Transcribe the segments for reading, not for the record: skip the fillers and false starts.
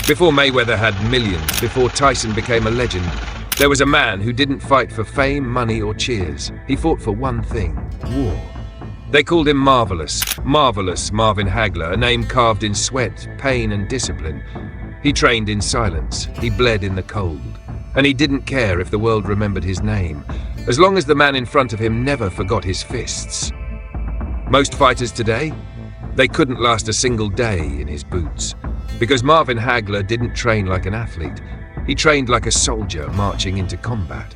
Before Mayweather had millions, before Tyson became a legend, there was a man who didn't fight for fame, money, or cheers. He fought for one thing: war. They called him Marvelous. Marvelous Marvin Hagler, a name carved in sweat, pain, and discipline. He trained in silence. He bled in the cold. And he didn't care if the world remembered his name, as long as the man in front of him never forgot his fists. Most fighters today, they couldn't last a single day in his boots, because Marvin Hagler didn't train like an athlete. He trained like a soldier marching into combat.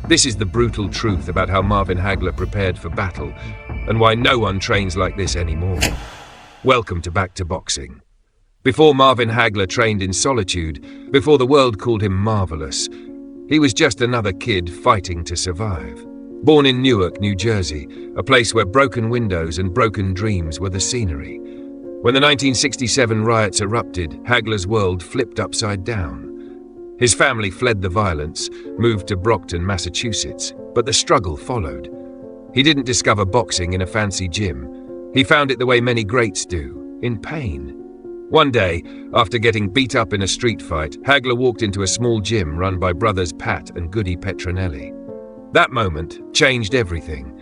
This is the brutal truth about how Marvin Hagler prepared for battle, and why no one trains like this anymore. Welcome to Back to Boxing. Before Marvin Hagler trained in solitude, before the world called him Marvelous, he was just another kid fighting to survive. Born in Newark, New Jersey, a place where broken windows and broken dreams were the scenery. When the 1967 riots erupted, Hagler's world flipped upside down. His family fled the violence, moved to Brockton, Massachusetts, but the struggle followed. He didn't discover boxing in a fancy gym. He found it the way many greats do, in pain. One day, after getting beat up in a street fight, Hagler walked into a small gym run by brothers Pat and Goody Petronelli. That moment changed everything.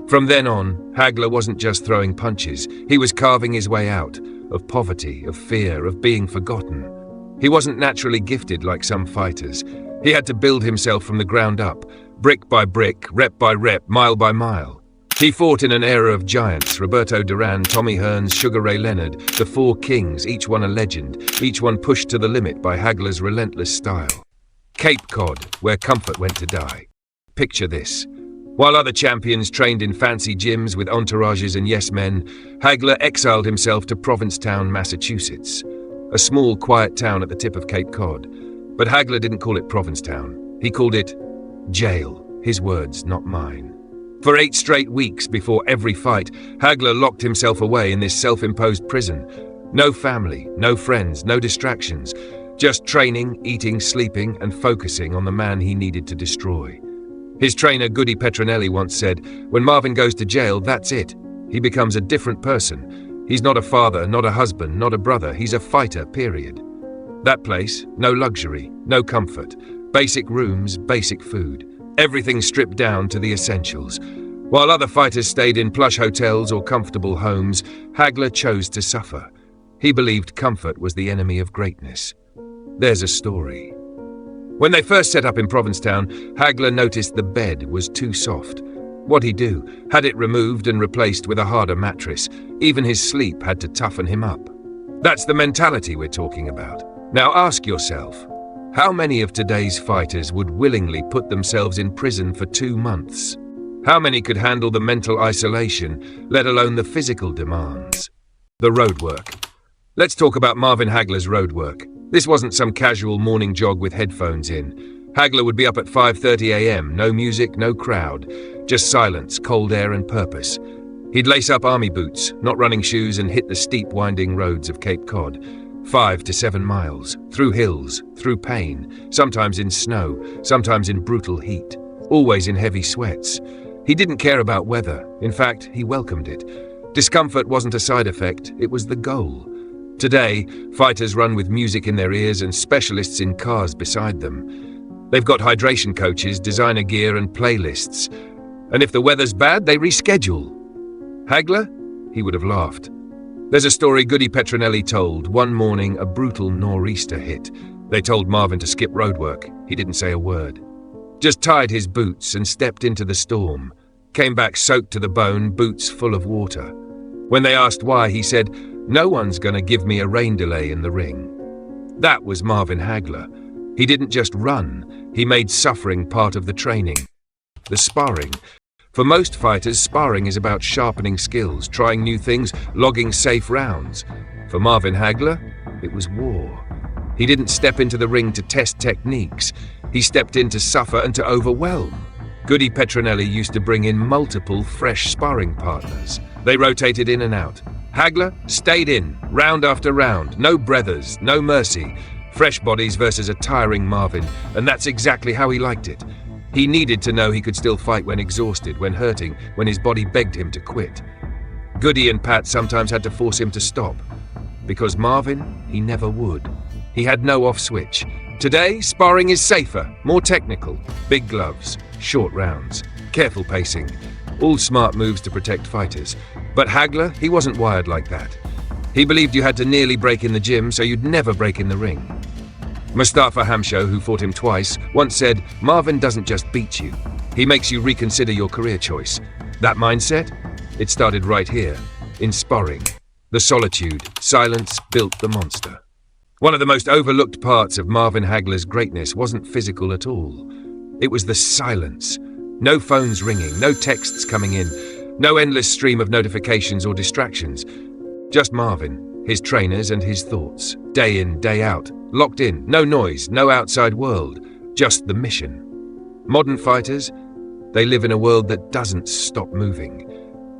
From then on, Hagler wasn't just throwing punches. He was carving his way out, of poverty, of fear, of being forgotten. He wasn't naturally gifted like some fighters. He had to build himself from the ground up, brick by brick, rep by rep, mile by mile. He fought in an era of giants: Roberto Duran, Tommy Hearns, Sugar Ray Leonard, the Four Kings, each one a legend, each one pushed to the limit by Hagler's relentless style. Cape Cod, where comfort went to die. Picture this. While other champions trained in fancy gyms with entourages and yes-men, Hagler exiled himself to Provincetown, Massachusetts, a small, quiet town at the tip of Cape Cod. But Hagler didn't call it Provincetown. He called it jail. His words, not mine. For 8 straight weeks before every fight, Hagler locked himself away in this self-imposed prison. No family, no friends, no distractions. Just training, eating, sleeping, and focusing on the man he needed to destroy. His trainer, Goody Petronelli, once said, "When Marvin goes to jail, that's it. He becomes a different person. He's not a father, not a husband, not a brother. He's a fighter, period." That place, no luxury, no comfort. Basic rooms, basic food. Everything stripped down to the essentials. While other fighters stayed in plush hotels or comfortable homes, Hagler chose to suffer. He believed comfort was the enemy of greatness. There's a story. When they first set up in Provincetown, Hagler noticed the bed was too soft. What'd he do? Had it removed and replaced with a harder mattress. Even his sleep had to toughen him up. That's the mentality we're talking about. Now ask yourself, how many of today's fighters would willingly put themselves in prison for 2 months? How many could handle the mental isolation, let alone the physical demands? The road work. Let's talk about Marvin Hagler's road work. This wasn't some casual morning jog with headphones in. Hagler would be up at 5:30 a.m., no music, no crowd, just silence, cold air, and purpose. He'd lace up army boots, not running shoes, and hit the steep, winding roads of Cape Cod. 5 to 7 miles, through hills, through pain, sometimes in snow, sometimes in brutal heat, always in heavy sweats. He didn't care about weather. In fact, he welcomed it. Discomfort wasn't a side effect, it was the goal. Today, fighters run with music in their ears and specialists in cars beside them. They've got hydration coaches, designer gear, and playlists. And if the weather's bad, they reschedule. Hagler? He would have laughed. There's a story Goody Petronelli told. One morning, a brutal nor'easter hit. They told Marvin to skip roadwork. He didn't say a word. Just tied his boots and stepped into the storm. Came back soaked to the bone, boots full of water. When they asked why, he said, "No one's gonna give me a rain delay in the ring." That was Marvin Hagler. He didn't just run, he made suffering part of the training. The sparring. For most fighters, sparring is about sharpening skills, trying new things, logging safe rounds. For Marvin Hagler, it was war. He didn't step into the ring to test techniques. He stepped in to suffer and to overwhelm. Goody Petronelli used to bring in multiple fresh sparring partners. They rotated in and out. Hagler stayed in, round after round. No breathers, no mercy. Fresh bodies versus a tiring Marvin, and that's exactly how he liked it. He needed to know he could still fight when exhausted, when hurting, when his body begged him to quit. Goody and Pat sometimes had to force him to stop. Because Marvin, he never would. He had no off switch. Today, sparring is safer, more technical. Big gloves, short rounds, careful pacing, all smart moves to protect fighters. But Hagler, he wasn't wired like that. He believed you had to nearly break in the gym so you'd never break in the ring. Mustafa Hamsho, who fought him twice, once said, "Marvin doesn't just beat you, he makes you reconsider your career choice." That mindset? It started right here, in sparring. The solitude, silence built the monster. One of the most overlooked parts of Marvin Hagler's greatness wasn't physical at all. It was the silence. No phones ringing, no texts coming in, no endless stream of notifications or distractions. Just Marvin, his trainers and his thoughts. Day in, day out, locked in, no noise, no outside world, just the mission. Modern fighters, they live in a world that doesn't stop moving.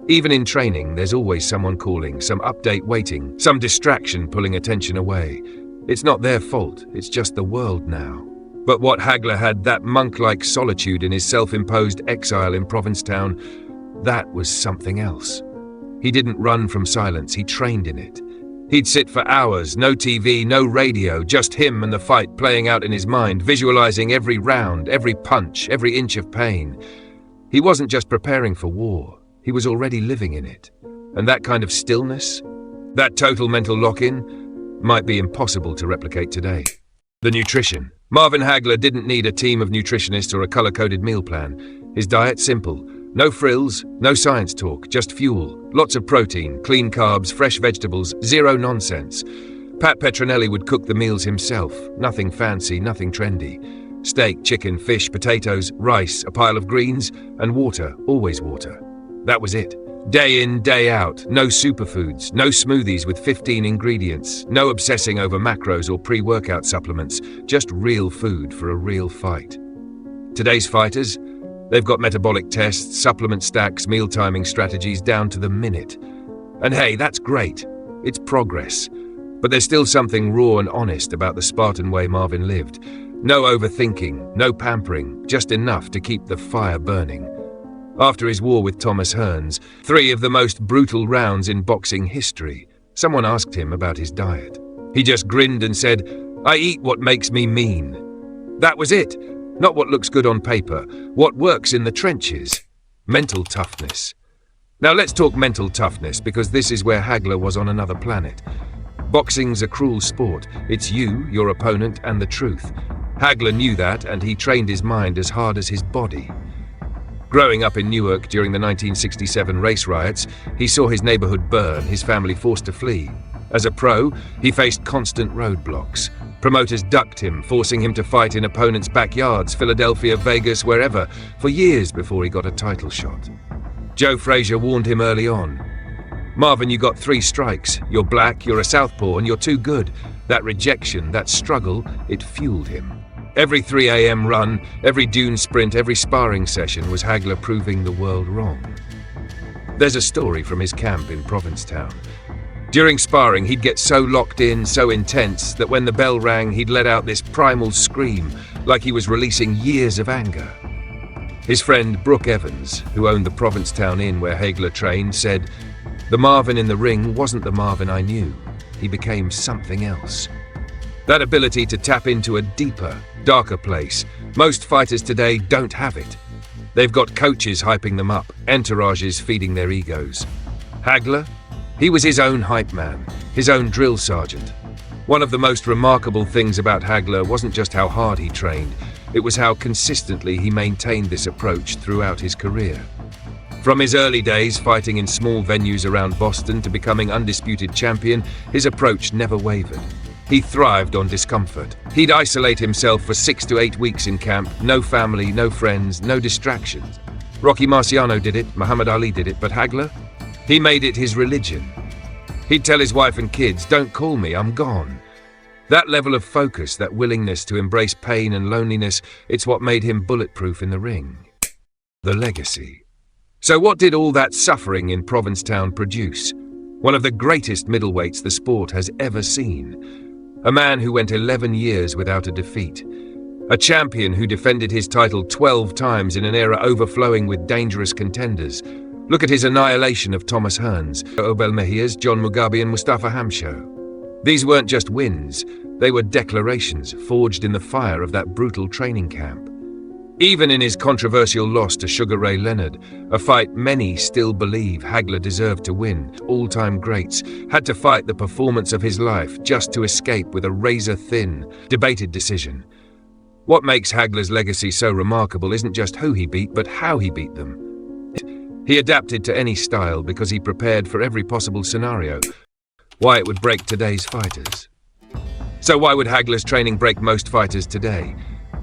Even in training, there's always someone calling, some update waiting, some distraction pulling attention away. It's not their fault, it's just the world now. But what Hagler had, that monk-like solitude in his self-imposed exile in Provincetown, that was something else. He didn't run from silence, he trained in it. He'd sit for hours, no TV, no radio, just him and the fight playing out in his mind, visualizing every round, every punch, every inch of pain. He wasn't just preparing for war, he was already living in it. And that kind of stillness, that total mental lock-in, might be impossible to replicate today. The nutrition. Marvin Hagler didn't need a team of nutritionists or a color-coded meal plan. His diet simple. No frills, no science talk, just fuel. Lots of protein, clean carbs, fresh vegetables, zero nonsense. Pat Petronelli would cook the meals himself. Nothing fancy, nothing trendy. Steak, chicken, fish, potatoes, rice, a pile of greens, and water, always water. That was it. Day in, day out, no superfoods, no smoothies with 15 ingredients, no obsessing over macros or pre-workout supplements, just real food for a real fight. Today's fighters, they've got metabolic tests, supplement stacks, meal timing strategies down to the minute. And hey, that's great. It's progress. But there's still something raw and honest about the Spartan way Marvin lived. No overthinking, no pampering, just enough to keep the fire burning. After his war with Thomas Hearns, 3 of the most brutal rounds in boxing history, someone asked him about his diet. He just grinned and said, "I eat what makes me mean." That was it. Not what looks good on paper, what works in the trenches. Mental toughness. Now let's talk mental toughness, because this is where Hagler was on another planet. Boxing's a cruel sport. It's you, your opponent, and the truth. Hagler knew that, and he trained his mind as hard as his body. Growing up in Newark during the 1967 race riots, he saw his neighborhood burn, his family forced to flee. As a pro, he faced constant roadblocks. Promoters ducked him, forcing him to fight in opponents' backyards, Philadelphia, Vegas, wherever, for years before he got a title shot. Joe Frazier warned him early on. "Marvin, you got 3 strikes. You're black, you're a southpaw, and you're too good." That rejection, that struggle, it fueled him. Every 3 a.m. run, every dune sprint, every sparring session was Hagler proving the world wrong. There's a story from his camp in Provincetown. During sparring, he'd get so locked in, so intense, that when the bell rang, he'd let out this primal scream, like he was releasing years of anger. His friend Brooke Evans, who owned the Provincetown Inn where Hagler trained, said, "The Marvin in the ring wasn't the Marvin I knew. He became something else." That ability to tap into a deeper, darker place, most fighters today don't have it. They've got coaches hyping them up, entourages feeding their egos. Hagler? He was his own hype man, his own drill sergeant. One of the most remarkable things about Hagler wasn't just how hard he trained, it was how consistently he maintained this approach throughout his career. From his early days fighting in small venues around Boston to becoming undisputed champion, his approach never wavered. He thrived on discomfort. He'd isolate himself for 6 to 8 weeks in camp, no family, no friends, no distractions. Rocky Marciano did it, Muhammad Ali did it, but Hagler? He made it his religion. He'd tell his wife and kids, "Don't call me, I'm gone." That level of focus, that willingness to embrace pain and loneliness, it's what made him bulletproof in the ring. The legacy. So what did all that suffering in Provincetown produce? One of the greatest middleweights the sport has ever seen. A man who went 11 years without a defeat. A champion who defended his title 12 times in an era overflowing with dangerous contenders. Look at his annihilation of Thomas Hearns, Obel Mejias, John Mugabe and Mustafa Hamsho. These weren't just wins, they were declarations forged in the fire of that brutal training camp. Even in his controversial loss to Sugar Ray Leonard, a fight many still believe Hagler deserved to win, all-time greats had to fight the performance of his life just to escape with a razor-thin, debated decision. What makes Hagler's legacy so remarkable isn't just who he beat, but how he beat them. He adapted to any style because he prepared for every possible scenario. Why it would break today's fighters. So why would Hagler's training break most fighters today?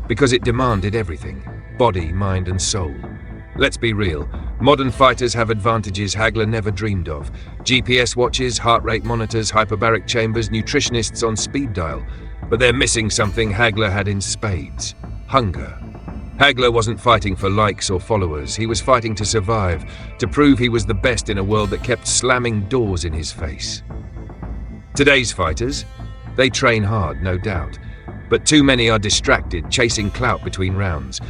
Because it demanded everything, body, mind and soul. Let's be real, modern fighters have advantages Hagler never dreamed of. GPS watches, heart rate monitors, hyperbaric chambers, nutritionists on speed dial. But they're missing something Hagler had in spades: hunger. Hagler wasn't fighting for likes or followers, he was fighting to survive, to prove he was the best in a world that kept slamming doors in his face. Today's fighters, they train hard, no doubt. But too many are distracted, chasing clout between rounds.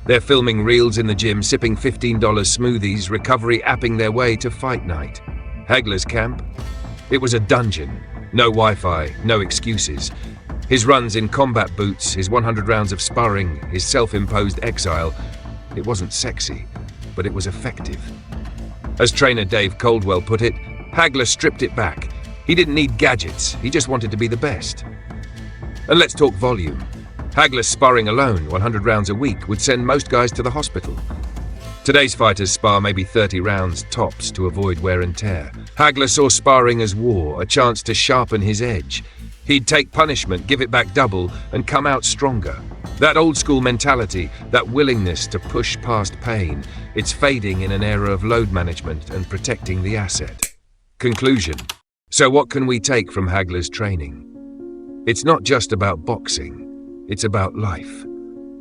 They're filming reels in the gym, sipping $15 smoothies, recovery apping their way to fight night. Hagler's camp? It was a dungeon. No Wi-Fi, no excuses. His runs in combat boots, his 100 rounds of sparring, his self-imposed exile. It wasn't sexy, but it was effective. As trainer Dave Coldwell put it, Hagler stripped it back. He didn't need gadgets, he just wanted to be the best. And let's talk volume. Hagler's sparring alone, 100 rounds a week, would send most guys to the hospital. Today's fighters spar maybe 30 rounds tops to avoid wear and tear. Hagler saw sparring as war, a chance to sharpen his edge. He'd take punishment, give it back double, and come out stronger. That old-school mentality, that willingness to push past pain, it's fading in an era of load management and protecting the asset. Conclusion. So what can we take from Hagler's training? It's not just about boxing, it's about life.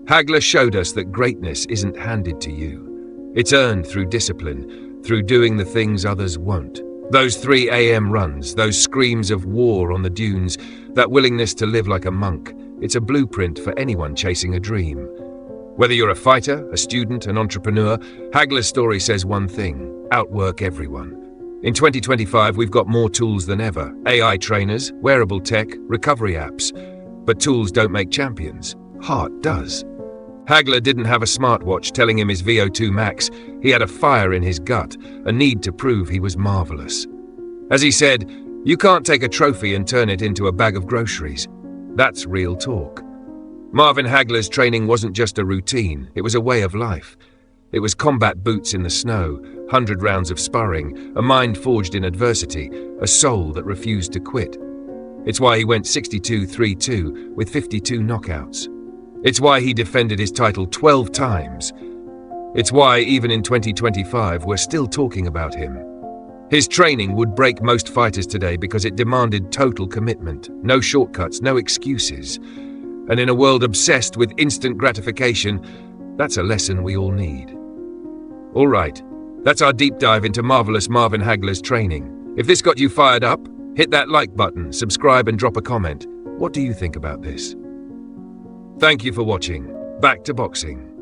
Hagler showed us that greatness isn't handed to you. It's earned through discipline, through doing the things others won't. Those 3 a.m. runs, those screams of war on the dunes, that willingness to live like a monk, it's a blueprint for anyone chasing a dream. Whether you're a fighter, a student, an entrepreneur, Hagler's story says one thing: outwork everyone. In 2025, we've got more tools than ever. AI trainers, wearable tech, recovery apps. But tools don't make champions. Heart does. Hagler didn't have a smartwatch telling him his VO2 max. He had a fire in his gut, a need to prove he was marvelous. As he said, you can't take a trophy and turn it into a bag of groceries. That's real talk. Marvin Hagler's training wasn't just a routine, it was a way of life. It was combat boots in the snow, 100 rounds of sparring, a mind forged in adversity, a soul that refused to quit. It's why he went 62-3-2 with 52 knockouts. It's why he defended his title 12 times. It's why, even in 2025, we're still talking about him. His training would break most fighters today because it demanded total commitment, no shortcuts, no excuses. And in a world obsessed with instant gratification, that's a lesson we all need. All right, that's our deep dive into marvelous Marvin Hagler's training. If this got you fired up, hit that like button, subscribe and drop a comment. What do you think about this? Thank you for watching. Back to boxing.